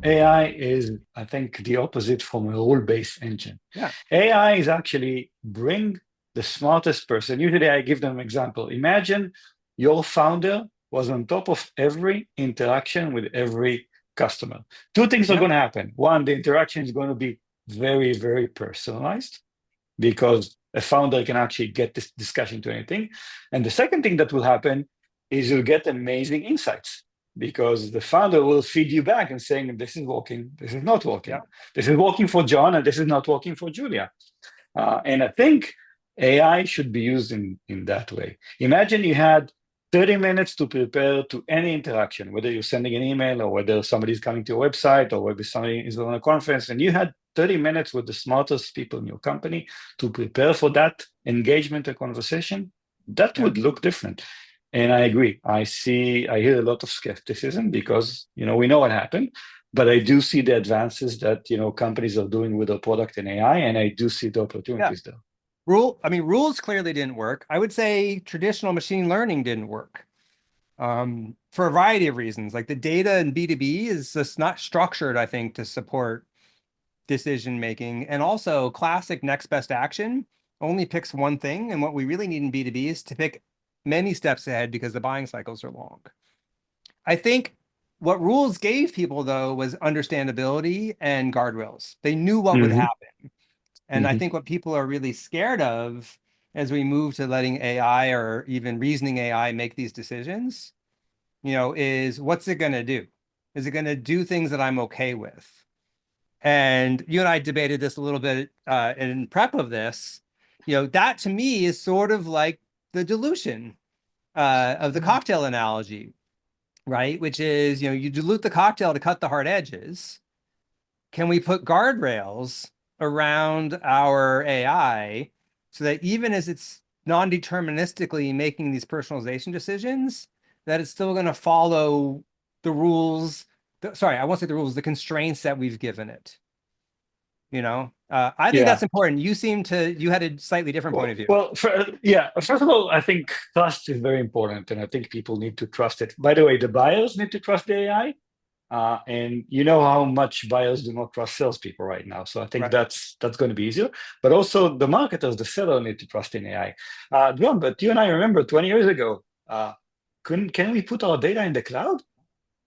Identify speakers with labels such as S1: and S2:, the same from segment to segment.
S1: AI is, I think, the opposite from a rule-based engine.
S2: Yeah.
S1: AI is actually bring the smartest person. Usually I give them an example. Imagine your founder was on top of every interaction with every customer. Two things are
S2: Yep.
S1: going to happen. One, the interaction is going to be very, very personalized because a founder can actually get this discussion to anything. And the second thing that will happen is you'll get amazing insights because the founder will feed you back and saying, this is working, this is not working.
S2: Yep.
S1: This is working for John and this is not working for Julia. And I think AI should be used in that way. Imagine you had 30 minutes to prepare to any interaction, whether you're sending an email or whether somebody's coming to your website or whether somebody is on a conference, and you had 30 minutes with the smartest people in your company to prepare for that engagement and conversation, that
S2: Yep.
S1: would look different. And I agree. I hear a lot of skepticism because, we know what happened, but I do see the advances that, companies are doing with their product in AI, and I do see the
S2: Yeah.
S1: opportunities there.
S2: Rules clearly didn't work. I would say traditional machine learning didn't work for a variety of reasons. Like the data in B2B is just not structured, I think, to support decision making. And also classic next best action only picks one thing. And what we really need in B2B is to pick many steps ahead because the buying cycles are long. I think what rules gave people, though, was understandability and guardrails. They knew what would
S1: Mm-hmm.
S2: happen. And I
S1: Mm-hmm.
S2: think what people are really scared of as we move to letting AI or even reasoning AI make these decisions, is what's it going to do? Is it going to do things that I'm okay with? And you and I debated this a little bit in prep of this. That to me is sort of like the dilution of the cocktail analogy, right? Which is, you dilute the cocktail to cut the hard edges. Can we put guardrails around our AI so that even as it's non-deterministically making these personalization decisions, that it's still going to follow the rules? Sorry, I won't say the rules, the constraints that we've given it. I think
S1: Yeah.
S2: that's important. You had a slightly different point of view.
S1: Well, first of all, I think trust is very important, and I think people need to trust it. By the way, the buyers need to trust the AI, and you know how much buyers do not trust salespeople right now. So I think
S2: Right.
S1: that's going to be easier. But also the marketers, the seller need to trust in AI. John, but you and I remember 20 years ago, can we put our data in the cloud?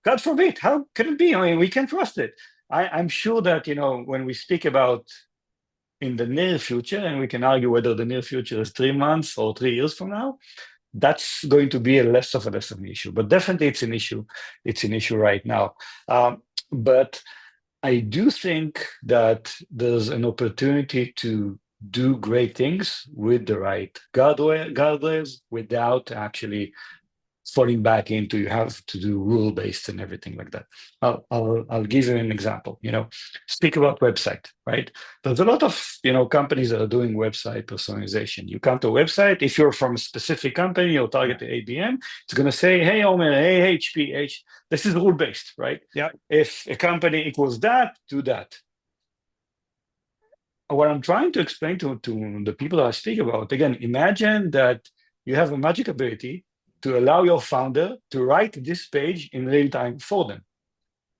S1: God forbid. How can it be? I mean, we can trust it. I'm sure that when we speak about in the near future, and we can argue whether the near future is 3 months or 3 years from now, that's going to be less of an issue. But definitely it's an issue. It's an issue right now. But I do think that there's an opportunity to do great things with the right guardrails without actually falling back into you have to do rule based and everything like that. I'll give you an example. Speak about website, right? There's a lot of companies that are doing website personalization. You come to a website. If you're from a specific company, you'll target the ABM. It's going to say, "Hey, Omer, hey, HPH." This is rule based, right?
S2: Yeah.
S1: If a company equals that, do that. What I'm trying to explain to the people that I speak about, again, imagine that you have a magic ability to allow your founder to write this page in real time for them.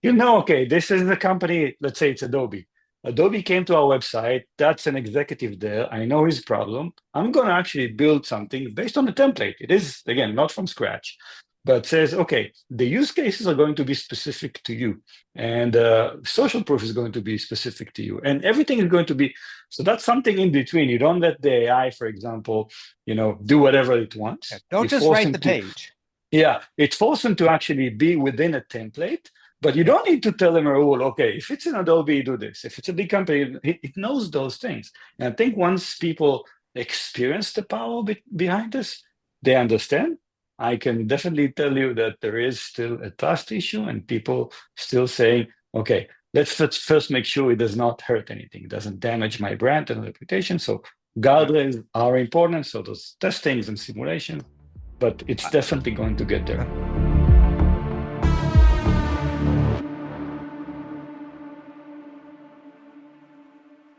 S1: Okay, this is the company, let's say it's Adobe. Adobe came to our website, that's an executive there, I know his problem. I'm going to actually build something based on the template. It is, again, not from scratch, but says, okay, the use cases are going to be specific to you, and social proof is going to be specific to you, and everything is going to be, so that's something in between. You don't let the AI, for example, do whatever it wants.
S2: Yeah. Don't
S1: You
S2: just
S1: force
S2: write
S1: them
S2: the
S1: to,
S2: page.
S1: yeah, it's forced them to actually be within a template, but you don't need to tell them a rule. Okay, if it's an Adobe, do this. If it's a big company, it knows those things. And I think once people experience the power behind this, they understand. I can definitely tell you that there is still a trust issue, and people still saying, okay, let's first make sure it does not hurt anything, it doesn't damage my brand and reputation. So guardrails are important. So those testings and simulations, but it's definitely going to get there.